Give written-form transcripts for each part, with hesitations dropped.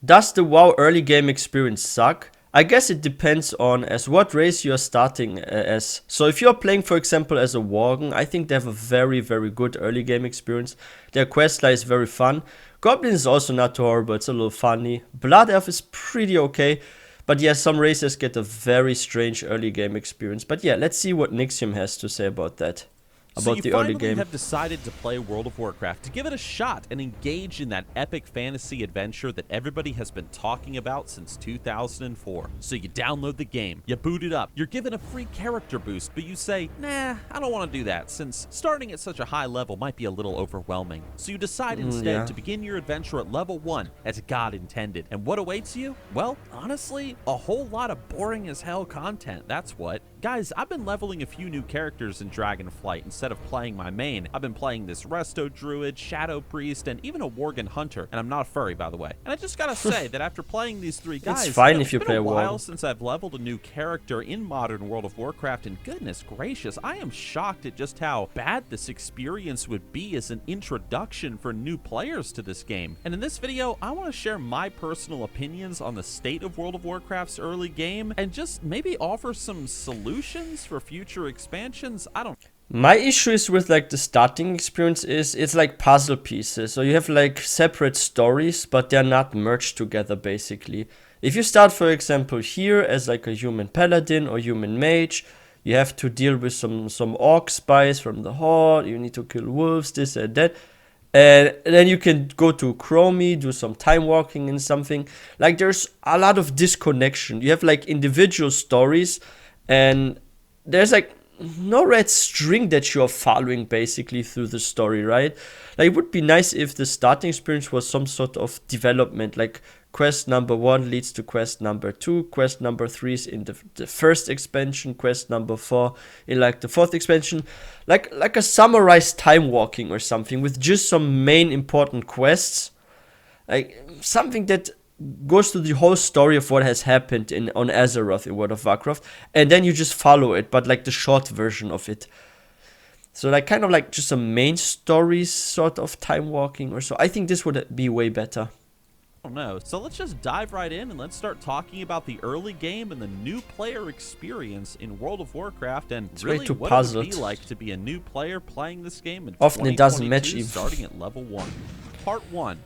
Does the WoW early game experience suck? I guess it depends on as what race you're starting as. So if you're playing, for example, as a Worgen, I think they have a very, very good early game experience. Their questline is very fun. Goblin is also not too horrible, it's a little funny. Blood Elf is pretty okay. But yeah, some races get a very strange early game experience. But yeah, let's see what Nixxiom has to say about that. So About you the early finally game. have decided to play World of Warcraft, to give it a shot and engage in that epic fantasy adventure that everybody has been talking about since 2004. So you download the game, you boot it up, you're given a free character boost, but you say, nah, I don't want to do that, since starting at such a high level might be a little overwhelming. So you decide instead to begin your adventure at level 1, as God intended. And what awaits you? Well, honestly, a whole lot of boring as hell content, that's what. Guys, I've been leveling a few new characters in Dragonflight instead of playing my main. I've been playing this Resto Druid, Shadow Priest, and even a Worgen Hunter, and I'm not a furry, by the way. And I just gotta say that after playing these three guys, It's fine it's if you been play a a while Worgen. since I've leveled a new character in modern World of Warcraft, and goodness gracious, I am shocked at just how bad this experience would be as an introduction for new players to this game. And in this video, I want to share my personal opinions on the state of World of Warcraft's early game, and just maybe offer some solutions for future expansions. I don't. My issue is with like the starting experience is it's like puzzle pieces. So you have like separate stories, but they're not merged together basically. If you start, for example, here as like a human paladin or human mage, you have to deal with some orc spies from the horde, you need to kill wolves, this and that. And then you can go to Chromie, do some time walking and something. Like there's a lot of disconnection. You have like individual stories and there's like no red string that you're following basically through the story, right? Like it would be nice if the starting experience was some sort of development, like quest number 1 leads to quest number 2, quest number 3 is in the first expansion, quest number 4 in like the 4th expansion, like a summarized time walking or something with just some main important quests, like something that goes through the whole story of what has happened on Azeroth in World of Warcraft, and then you just follow it, but like the short version of it. So like kind of like just a main story sort of time walking or so. I think this would be way better. I don't know. So let's just dive right in and let's start talking about the early game and the new player experience in World of Warcraft, and It's really way too what puzzled. it would be like to be a new player playing this game in Often it doesn't match 2022, even. starting at level 1. Part 1.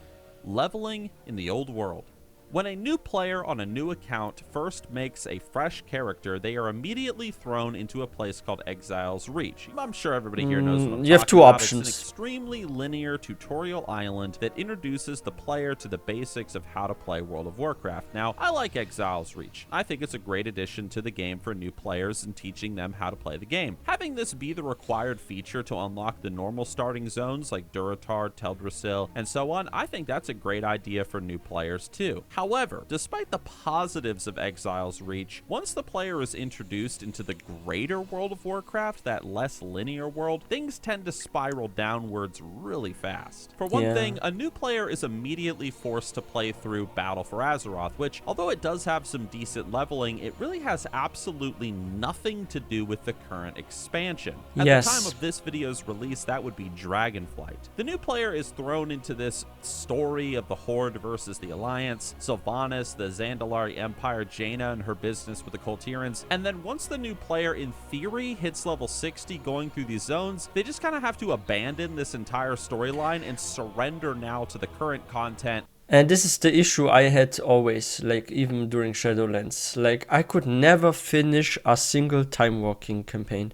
Leveling in the Old World. When a new player on a new account first makes a fresh character, they are immediately thrown into a place called Exile's Reach. I'm sure everybody here knows what I'm You have talking two about. options. It's an extremely linear tutorial island that introduces the player to the basics of how to play World of Warcraft. Now, I like Exile's Reach. I think it's a great addition to the game for new players and teaching them how to play the game. Having this be the required feature to unlock the normal starting zones like Durotar, Teldrassil, and so on, I think that's a great idea for new players too. However, despite the positives of Exile's Reach, once the player is introduced into the greater World of Warcraft, that less linear world, things tend to spiral downwards really fast. For one thing, a new player is immediately forced to play through Battle for Azeroth, which, although it does have some decent leveling, it really has absolutely nothing to do with the current expansion. At the time of this video's release, that would be Dragonflight. The new player is thrown into this story of the Horde versus the Alliance, Sylvanas, the Zandalari Empire, Jaina and her business with the Coltirans, and then once the new player in theory hits level 60 going through these zones, they just kind of have to abandon this entire storyline and surrender now to the current content. And this is the issue I had always, like even during Shadowlands. Like I could never finish a single time walking campaign.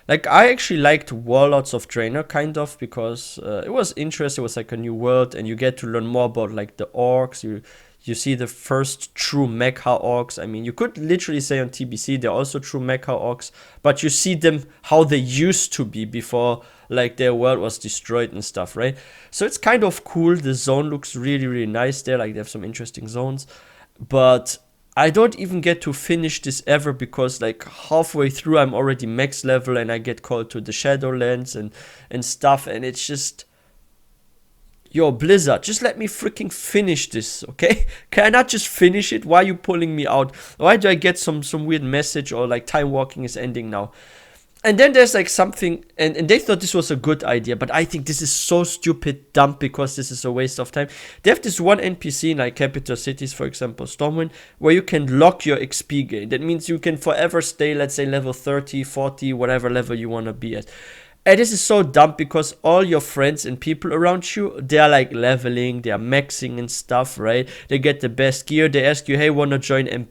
Like I actually liked Warlords of Draenor kind of because it was interesting. It was like a new world and you get to learn more about like the orcs. You see the first true mecha orcs. I mean, you could literally say on TBC they're also true mecha orcs, but you see them how they used to be before like their world was destroyed and stuff, right? So it's kind of cool. The zone looks really, really nice there. Like they have some interesting zones, but I don't even get to finish this ever because like halfway through I'm already max level and I get called to the Shadowlands and stuff, and it's just, yo, Blizzard, just let me freaking finish this, okay? Can I not just finish it? Why are you pulling me out? Why do I get some weird message or like time walking is ending now? And then there's like something, and they thought this was a good idea, but I think this is so stupid dumb because this is a waste of time. They have this one NPC in like capital cities, for example, Stormwind, where you can lock your XP gain. That means you can forever stay, let's say, level 30, 40, whatever level you want to be at. And this is so dumb because all your friends and people around you, they are like leveling, they are maxing and stuff, right? They get the best gear. They ask you, hey, wanna join M+?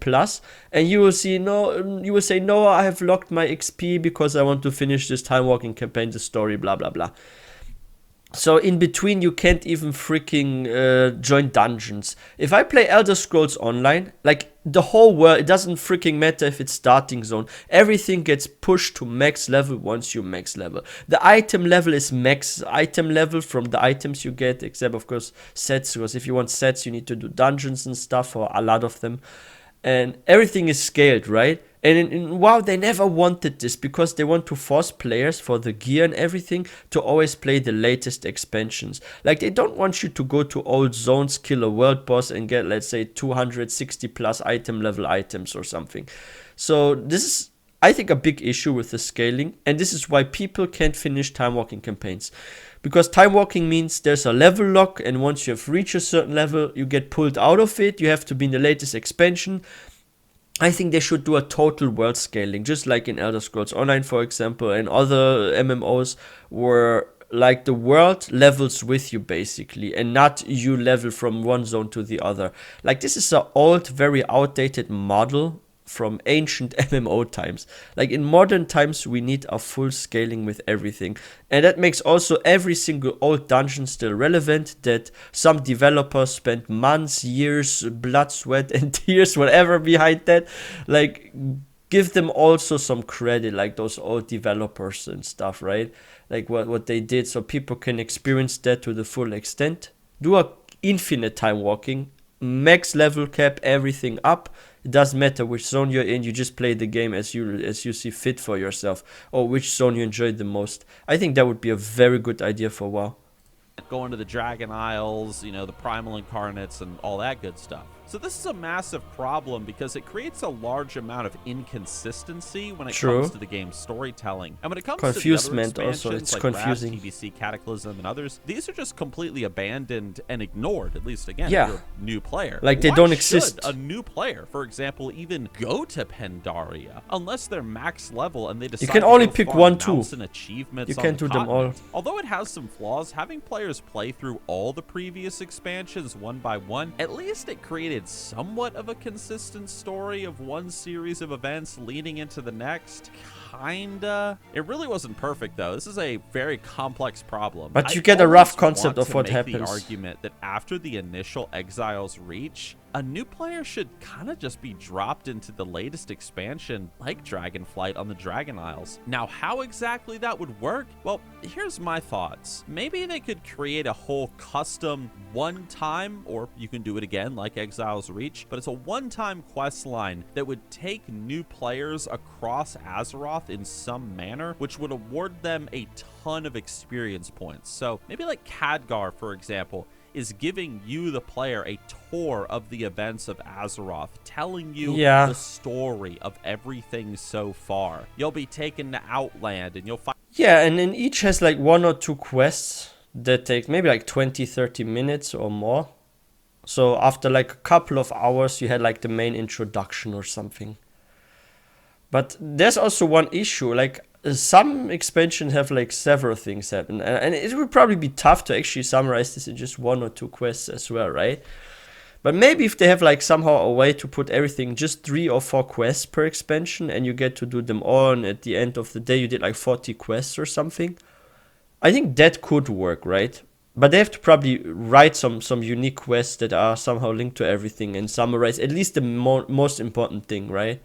And you will say, no, I have locked my XP because I want to finish this time walking campaign, the story, blah, blah, blah. So in between, you can't even freaking join dungeons. If I play Elder Scrolls Online, like the whole world, it doesn't freaking matter if it's starting zone. Everything gets pushed to max level once you max level. The item level is max item level from the items you get, except of course sets, because if you want sets, you need to do dungeons and stuff, or a lot of them. And everything is scaled, right? And in WoW, they never wanted this because they want to force players for the gear and everything to always play the latest expansions. Like, they don't want you to go to old zones, kill a world boss, and get, let's say, 260 plus item level items or something. So this is, I think, a big issue with the scaling. And this is why people can't finish time walking campaigns. Because time walking means there's a level lock, and once you have reached a certain level, you get pulled out of it. You have to be in the latest expansion. I think they should do a total world scaling, just like in Elder Scrolls Online, for example, and other MMOs, where like the world levels with you basically, and not you level from one zone to the other. Like, this is an old, very outdated model from ancient MMO times. Like, in modern times, we need a full scaling with everything. And that makes also every single old dungeon still relevant, that some developers spent months, years, blood, sweat, and tears, whatever behind that. Like, give them also some credit, like those old developers and stuff, right? Like what they did, so people can experience that to the full extent. Do a infinite time walking, max level cap everything up. It doesn't matter which zone you're in, you just play the game as you see fit for yourself, or which zone you enjoyed the most. I think that would be a very good idea for WoW. Going to the Dragon Isles, you know, the Primal Incarnates and all that good stuff. So this is a massive problem because it creates a large amount of inconsistency when it comes to the game's storytelling. And when it comes to the other expansions, it's like confusing. Wrath, TBC, Cataclysm, and others, these are just completely abandoned and ignored, at least, again, if you're a new player. Like, they don't exist. A new player, for example, even go to Pandaria, unless they're max level and they decide you can only pick one, two. Achievements you can't do them all. Although it has some flaws, having players play through all the previous expansions one by one, at least it created somewhat of a consistent story of one series of events leading into the next. Kinda. It really wasn't perfect, though. This is a very complex problem. But you get a rough concept of what happens. The argument that after the initial Exiles reach, a new player should kind of just be dropped into the latest expansion, like Dragonflight on the Dragon Isles. Now, how exactly that would work? Well, here's my thoughts. Maybe they could create a whole custom one-time, or you can do it again like Exiles Reach, but it's a one-time quest line that would take new players across Azeroth in some manner, which would award them a ton of experience points. So maybe like Khadgar, for example, is giving you, the player, a tour of the events of Azeroth, telling you the story of everything so far. You'll be taken to Outland and you'll find... Yeah, and then each has like 1 or 2 quests that take maybe like 20-30 minutes or more. So after like a couple of hours, you had like the main introduction or something. But there's also one issue, like some expansions have like several things happen, and it would probably be tough to actually summarize this in just 1 or 2 quests as well, right? But maybe if they have like somehow a way to put everything, just 3 or 4 quests per expansion, and you get to do them all, and at the end of the day you did like 40 quests or something, I think that could work, right? But they have to probably write some unique quests that are somehow linked to everything and summarize at least the most important thing, right?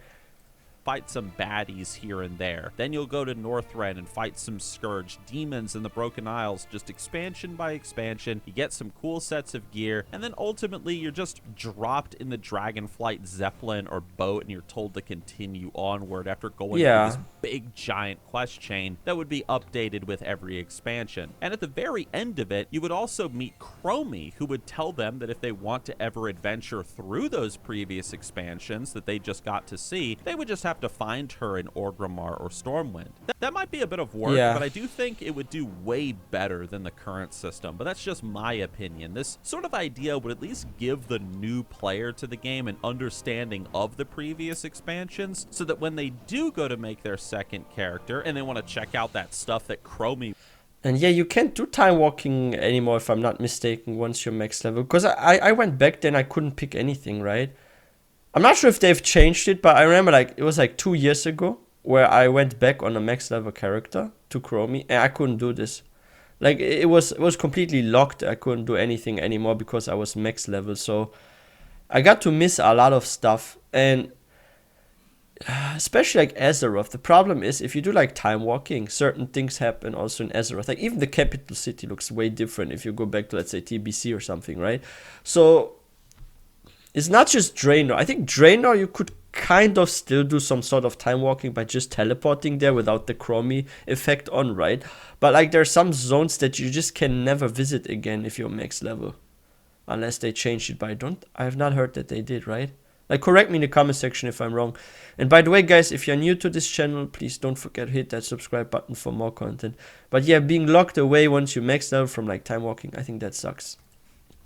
Fight some baddies here and there. Then you'll go to Northrend and fight some Scourge demons in the Broken Isles, just expansion by expansion. You get some cool sets of gear, and then ultimately you're just dropped in the Dragonflight Zeppelin or boat, and you're told to continue onward after going through this big giant quest chain that would be updated with every expansion. And at the very end of it, you would also meet Chromie, who would tell them that if they want to ever adventure through those previous expansions that they just got to see, they would just have have to find her in Orgrimmar or Stormwind. That might be a bit of work, Yeah. but I do think it would do way better than the current system. But that's just my opinion. This sort of idea would at least give the new player to the game an understanding of the previous expansions, so that when they do go to make their second character and they want to check out that stuff that Chromie. And yeah, you can't do time walking anymore if I'm not mistaken once you're max level. Because I went back then, I couldn't pick anything, right? I'm not sure if they've changed it, but I remember like it was like 2 years ago where I went back on a max level character to Chromie and I couldn't do this. Like it was completely locked. I couldn't do anything anymore because I was max level. So I got to miss a lot of stuff. And especially like Azeroth, the problem is if you do like time walking, certain things happen also in Azeroth. Like even the capital city looks way different if you go back to, let's say, TBC or something, right? So it's not just Draenor. I think Draenor you could kind of still do some sort of time walking by just teleporting there without the Chromie effect on, right? But like there are some zones that you just can never visit again if you're max level, unless they changed it. But I have not heard that they did, right? Like, correct me in the comment section if I'm wrong. And by the way, guys, if you're new to this channel, please don't forget to hit that subscribe button for more content. But yeah, being locked away once you max level from like time walking, I think that sucks.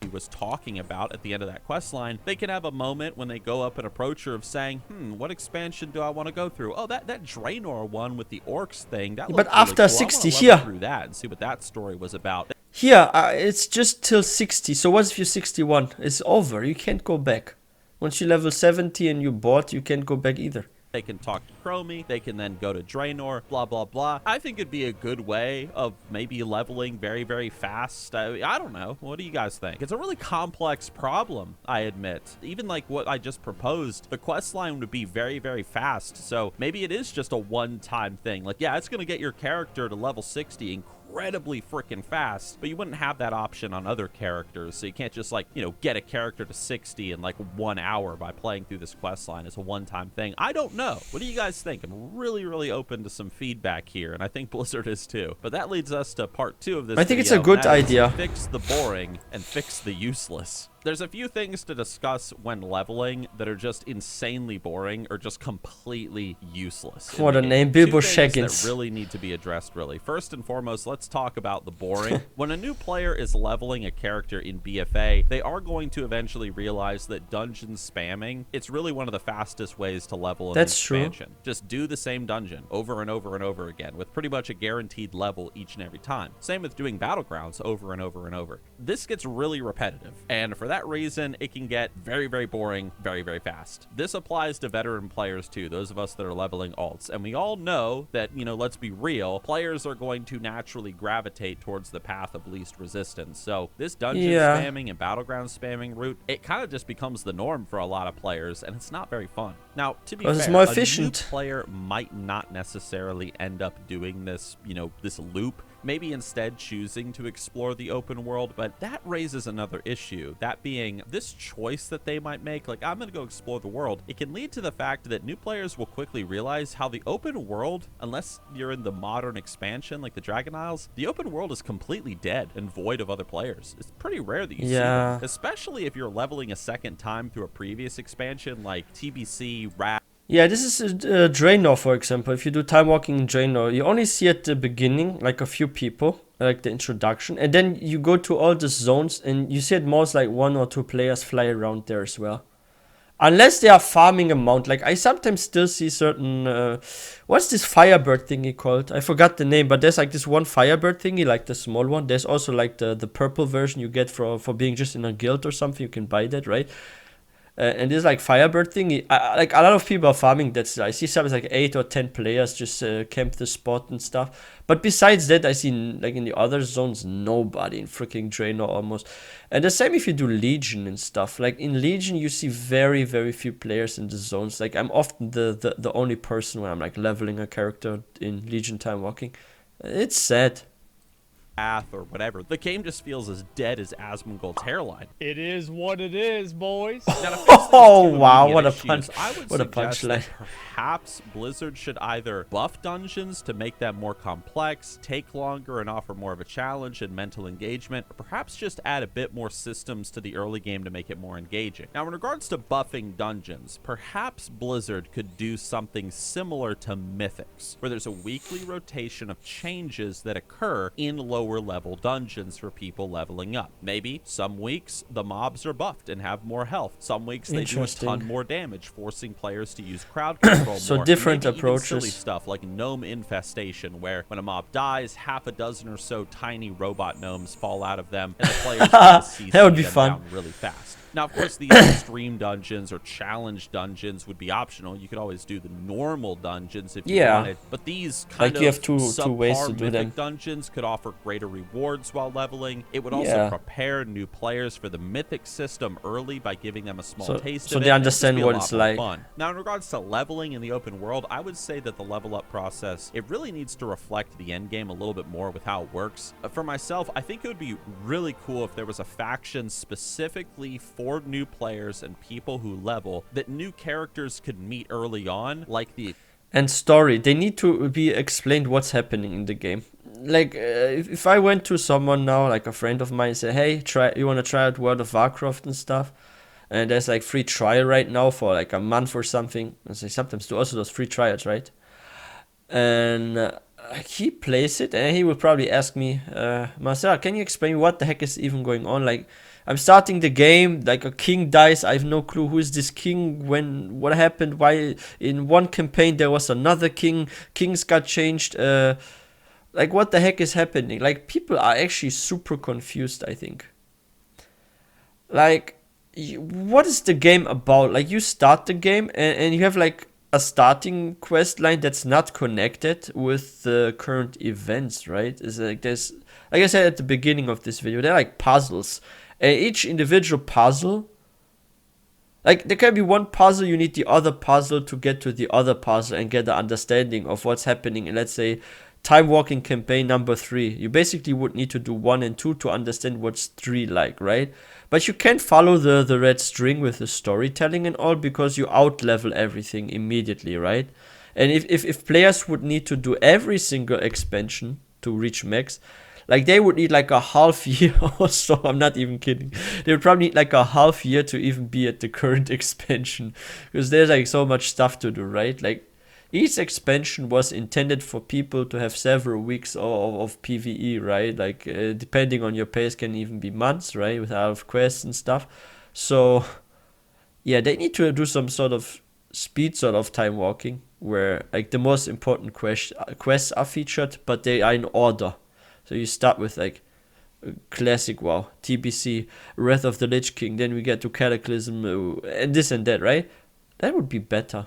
He was talking about at the end of that quest line, they can have a moment when they go up and approach her of saying, what expansion do I want to go through? Oh, that Draenor one with the orcs thing, that But looks after really cool. 60 I wanna here. level through that and see what that story was about. Here, it's just till 60. So what if you're 61? It's over. You can't go back. Once you level 70 and you bought, you can't go back either. They can talk to Chromie, they can then go to Draenor, blah, blah, blah. I think it'd be a good way of maybe leveling very, very fast. I don't know. What do you guys think? It's a really complex problem, I admit. Even like what I just proposed, the quest line would be very, very fast. So maybe it is just a one-time thing. Like, yeah, it's going to get your character to level 60 incredibly freaking fast, but you wouldn't have that option on other characters. So you can't just like, get a character to 60 in like 1 hour by playing through this quest line. It's a one-time thing. I don't know. What do you guys think? I'm really, really open to some feedback here, and I think Blizzard is too. But that leads us to part 2 of this I think it's video, a good and that is idea. fix the boring and fix the useless. There's a few things to discuss when leveling that are just insanely boring or just completely useless. What a name, Bilbo Two things Shaggins. that really need to be addressed, really. First and foremost, let's talk about the boring. When a new player is leveling a character in BFA, they are going to eventually realize that dungeon spamming, it's really one of the fastest ways to level an expansion. Just do the same dungeon over and over and over again with pretty much a guaranteed level each and every time. Same with doing battlegrounds over and over and over. This gets really repetitive, and for that reason, it can get very, very boring very, very fast. This applies to veteran players too, those of us that are leveling alts. And we all know that, let's be real, players are going to naturally gravitate towards the path of least resistance. So this dungeon spamming and battleground spamming route, it kind of just becomes the norm for a lot of players, and it's not very fun. Now, to be fair, it's more a new efficient. player might not necessarily end up doing this, this loop, maybe instead choosing to explore the open world, but that raises another issue. That being this choice that they might make, like, I'm going to go explore the world, it can lead to the fact that new players will quickly realize how the open world, unless you're in the modern expansion like the Dragon Isles, the open world is completely dead and void of other players. It's pretty rare that you see them, especially if you're leveling a second time through a previous expansion like TBC, RAP. Yeah, this is Draenor, for example. If you do time walking in Draenor, you only see at the beginning, like a few people, like the introduction. And then you go to all the zones and you see at most like 1 or 2 players fly around there as well. Unless they are farming a mount. Like I sometimes still see certain, what's this Firebird thingy called? I forgot the name, but there's like this one Firebird thingy, like the small one. There's also like the purple version you get for being just in a guild or something. You can buy that, right? And this like Firebird thing, like a lot of people are farming that. I see sometimes like 8 or 10 players just camp the spot and stuff. But besides that, I see like in the other zones, nobody in freaking Draenor almost. And the same if you do Legion and stuff. Like in Legion, you see very, very few players in the zones. Like I'm often the only person when I'm like leveling a character in Legion time walking. It's sad. path or whatever, the game just feels as dead as Asmongold's hairline. It is what it is, boys. Now, to fix these Oh two wow, immediate what a issues, punch! I would What a suggest punchline! that perhaps Blizzard should either buff dungeons to make them more complex, take longer, and offer more of a challenge and mental engagement, or perhaps just add a bit more systems to the early game to make it more engaging. Now, in regards to buffing dungeons, perhaps Blizzard could do something similar to Mythics, where there's a weekly rotation of changes that occur in lower level dungeons for people leveling up. Maybe some weeks the mobs are buffed and have more health. Some weeks they do a ton more damage, forcing players to use crowd control So more. different Maybe approaches. even silly stuff like gnome infestation, where when a mob dies, half a dozen or so tiny robot gnomes fall out of them, and the players need to That would be them fun. down really fast. Now, of course, these extreme dungeons or challenge dungeons would be optional. You could always do the normal dungeons if you wanted, but these kind like of you have two ways to subpar do mythic them. dungeons could offer greater rewards while leveling. It would also prepare new players for the mythic system early by giving them a small taste so of it. they understand what it's like. Fun. Now, in regards to leveling in the open world, I would say that the level up process, it really needs to reflect the end game a little bit more with how it works. For myself, I think it would be really cool if there was a faction specifically for new players and people who level that new characters could meet early on, like the and story. They need to be explained what's happening in the game. Like if I went to someone now, like a friend of mine, and say, hey, you want to try out World of Warcraft and stuff, and there's like free trial right now for like a month or something. And say sometimes do also those free trials, right? And he plays it, and he will probably ask me, Marcel, can you explain what the heck is even going on? Like, I'm starting the game, like a king dies, I have no clue who is this king, what happened, why in one campaign there was another king, kings got changed, like what the heck is happening? Like, people are actually super confused, I think. Like, what is the game about? Like, you start the game and you have like a starting quest line that's not connected with the current events, right? It's like there's, like I said at the beginning of this video, they're like puzzles. And each individual puzzle, like there can be one puzzle, you need the other puzzle to get to the other puzzle and get the understanding of what's happening. And let's say time walking campaign number 3, you basically would need to do 1 and 2 to understand what's 3 like, right? But you can't follow the red string with the storytelling and all because you out level everything immediately, right? And if players would need to do every single expansion to reach max, like they would need like a half year or so. I'm not even kidding. They would probably need like a half year to even be at the current expansion because there's like so much stuff to do, right? Like each expansion was intended for people to have several weeks of PvE, right? Like depending on your pace can even be months, right? With a lot of quests and stuff. So yeah, they need to do some sort of speed sort of time walking where like the most important quests are featured, but they are in order. So you start with like classic WoW, TBC, Wrath of the Lich King, then we get to Cataclysm, and this and that, right? That would be better.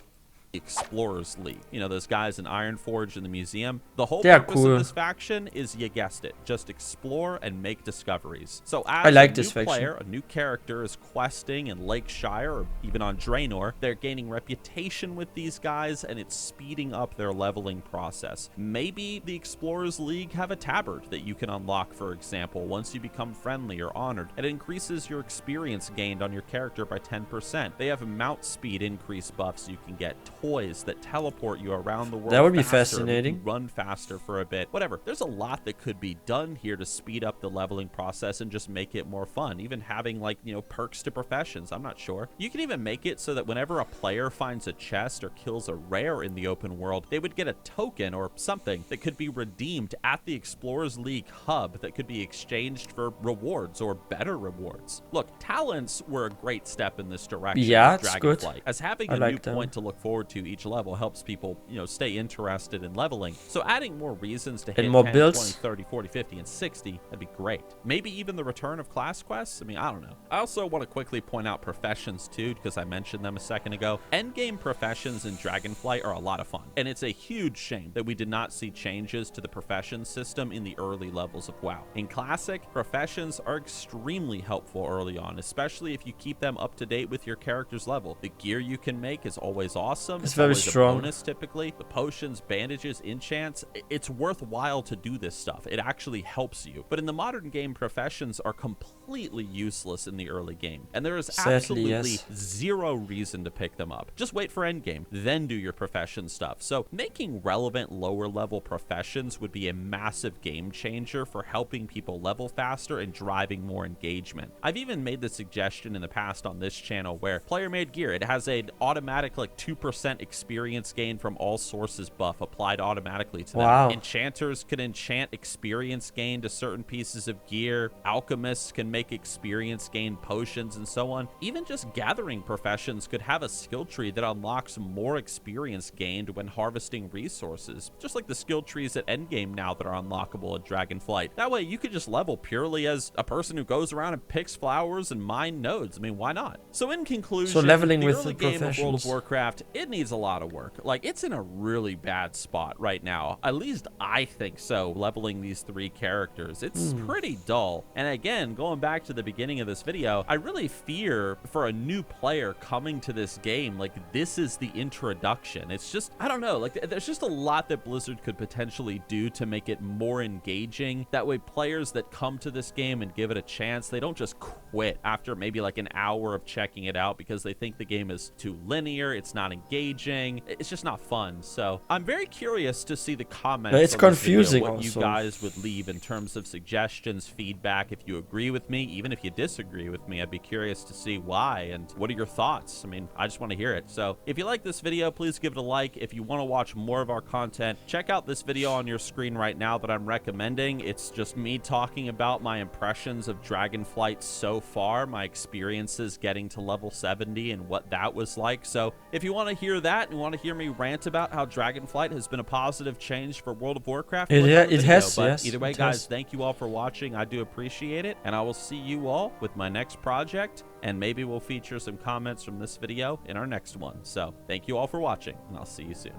Explorers League. You know, those guys in Ironforge in the museum. The whole They are purpose cool. of this faction is, you guessed it, just explore and make discoveries. So as I like a this new faction. player, a new character is questing in Lakeshire or even on Draenor, they're gaining reputation with these guys and it's speeding up their leveling process. Maybe the Explorers League have a tabard that you can unlock, for example, once you become friendly or honored. It increases your experience gained on your character by 10%. They have mount speed increase buffs. You can get toys that teleport you around the world. That would be faster, fascinating. make you run faster for a bit. Whatever. There's a lot that could be done here to speed up the leveling process and just make it more fun. Even having like, you know, perks to professions. I'm not sure. You can even make it so that whenever a player finds a chest or kills a rare in the open world, they would get a token or something that could be redeemed at the Explorers League hub that could be exchanged for rewards or better rewards. Look, talents were a great step in this direction. Yeah, with it's good. Dragonflight, as having I a like new them. point to look forward to each level helps people, you know, stay interested in leveling. So adding more reasons to hit more 10, builds. 20, 30, 40, 50, and 60, that'd be great. Maybe even the return of class quests. I mean, I don't know. I also want to quickly point out professions too, because I mentioned them a second ago. Endgame professions in Dragonflight are a lot of fun, and it's a huge shame that we did not see changes to the profession system in the early levels of WoW. In Classic, professions are extremely helpful early on, especially if you keep them up to date with your character's level. The gear you can make is always awesome, item. It's very always strong. a bonus typically. The potions, bandages, enchants, it's worthwhile to do this stuff. It actually helps you. But in the modern game, professions are completely useless in the early game. And there is Sadly, absolutely yes. zero reason to pick them up. Just wait for endgame, then do your profession stuff. So making relevant lower level professions would be a massive game changer for helping people level faster and driving more engagement. I've even made the suggestion in the past on this channel where player made gear, it has an automatic like 2% experience gain from all sources buff applied automatically to them. Wow. Enchanters can enchant experience gain to certain pieces of gear. Alchemists can make experience gain potions and so on. Even just gathering professions could have a skill tree that unlocks more experience gained when harvesting resources, just like the skill trees at endgame now that are unlockable at Dragonflight. That way you could just level purely as a person who goes around and picks flowers and mine nodes. I mean, why not? So in conclusion, So leveling the with early the game of World of professions. Warcraft, it needs a lot of work. Like, it's in a really bad spot right now. At least I think so, leveling these 3 characters. It's pretty dull. And again, going back to the beginning of this video, I really fear for a new player coming to this game, like, this is the introduction. It's just, I don't know, like, there's just a lot that Blizzard could potentially do to make it more engaging. That way players that come to this game and give it a chance, they don't just quit after maybe like an hour of checking it out because they think the game is too linear, it's not engaging, it's just not fun. So I'm very curious to see the comments. It's on this video, confusing what also. you guys would leave in terms of suggestions, feedback. If you agree with me, even if you disagree with me, I'd be curious to see why and what are your thoughts. I mean, I just want to hear it. So if you like this video, please give it a like. If you want to watch more of our content, check out this video on your screen right now that I'm recommending. It's just me talking about my impressions of Dragonflight so far, my experiences getting to level 70 and what that was like. So if you want to hear that and want to hear me rant about how Dragonflight has been a positive change for World of Warcraft, click on the video. has, But yes, either way, it guys, has. thank you all for watching. I do appreciate it, and I will see you all with my next project, and maybe we'll feature some comments from this video in our next one. So thank you all for watching, and I'll see you soon.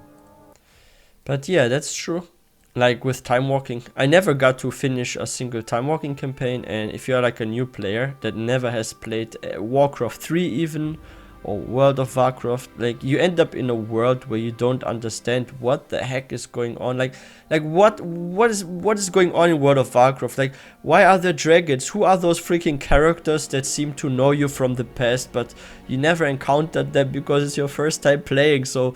But yeah, that's true. Like with time walking, I never got to finish a single time walking campaign, and if you're like a new player that never has played Warcraft 3 even, or World of Warcraft, like you end up in a world where you don't understand what the heck is going on. Like what is going on in World of Warcraft? Like, why are there dragons? Who are those freaking characters that seem to know you from the past, but you never encountered them because it's your first time playing? So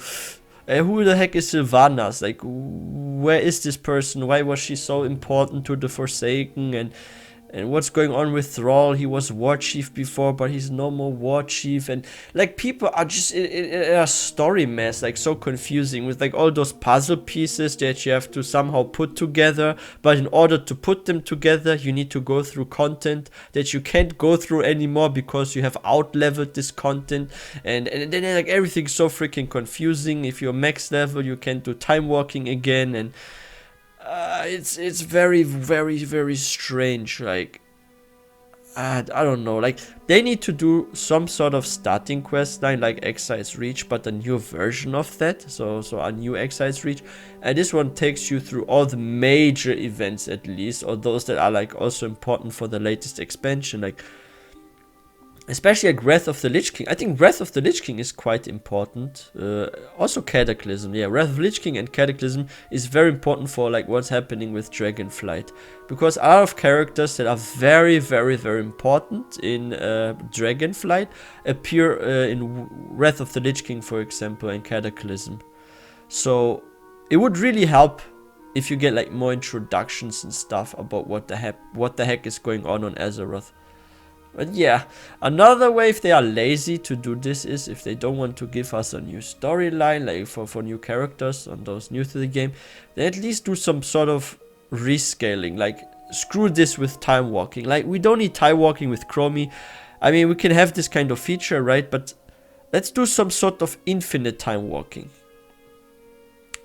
who the heck is Sylvanas? Like, where is this person? Why was she so important to the Forsaken? And what's going on with Thrall? He was War Chief before, but he's no more War Chief. And like, people are just in a story mess, like so confusing with like all those puzzle pieces that you have to somehow put together. But in order to put them together, you need to go through content that you can't go through anymore because you have out-leveled this content. And then like everything's so freaking confusing. If you're max level, you can't do time walking again. And it's very, very, very strange. Like, I don't know. Like, they need to do some sort of starting quest line like Exile's Reach, but a new version of that. So a new Exile's Reach, and this one takes you through all the major events at least, or those that are like also important for the latest expansion. Like, especially like Wrath of the Lich King. I think Wrath of the Lich King is quite important. Also Cataclysm. Yeah, Wrath of the Lich King and Cataclysm is very important for like what's happening with Dragonflight. Because a lot of characters that are very, very, very important in Dragonflight appear in Wrath of the Lich King, for example, and Cataclysm. So it would really help if you get like more introductions and stuff about what the heck is going on Azeroth. But yeah, another way if they are lazy to do this is if they don't want to give us a new storyline, like for new characters on those new to the game, they at least do some sort of rescaling. Like, screw this with time walking. Like, we don't need time walking with Chromie. I mean, we can have this kind of feature, right? But let's do some sort of infinite time walking,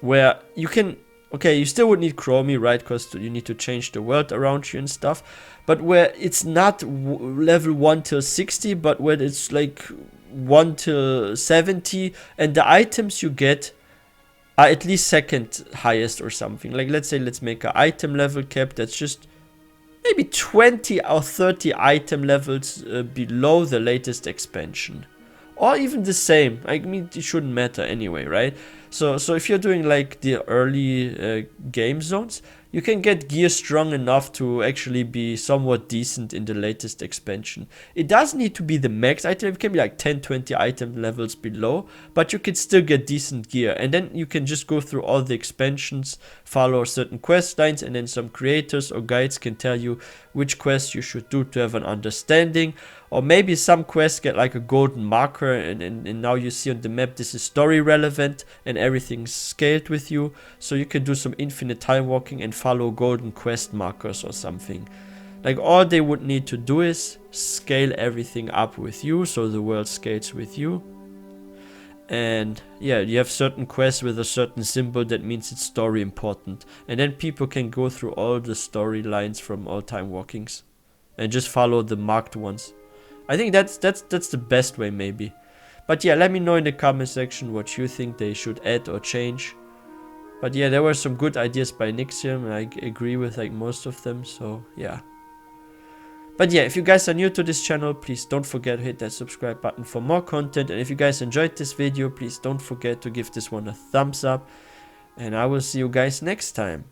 where you can, okay, you still would need Chromie, right? Because you need to change the world around you and stuff. But where it's not level 1 till 60, but where it's like 1 till 70, and the items you get are at least second highest or something. Like, let's say, let's make an item level cap that's just maybe 20 or 30 item levels below the latest expansion. or even the same. I mean, it shouldn't matter anyway, right? So if you're doing like the early game zones, you can get gear strong enough to actually be somewhat decent in the latest expansion. It doesn't need to be the max item, it can be like 10-20 item levels below, but you can still get decent gear. And then you can just go through all the expansions, follow certain quest lines, and then some creators or guides can tell you which quests you should do to have an understanding. Or maybe some quests get like a golden marker, and now you see on the map this is story relevant and everything's scaled with you. So you can do some infinite time walking and follow golden quest markers or something. Like all they would need to do is scale everything up with you, so the world scales with you. And yeah, you have certain quests with a certain symbol that means it's story important. And then people can go through all the storylines from all time walkings and just follow the marked ones. I think that's the best way maybe. But yeah, let me know in the comment section what you think they should add or change. But yeah, there were some good ideas by Nixxiom, and I agree with like most of them, so yeah. But yeah, if you guys are new to this channel, please don't forget to hit that subscribe button for more content. And if you guys enjoyed this video, please don't forget to give this one a thumbs up. And I will see you guys next time.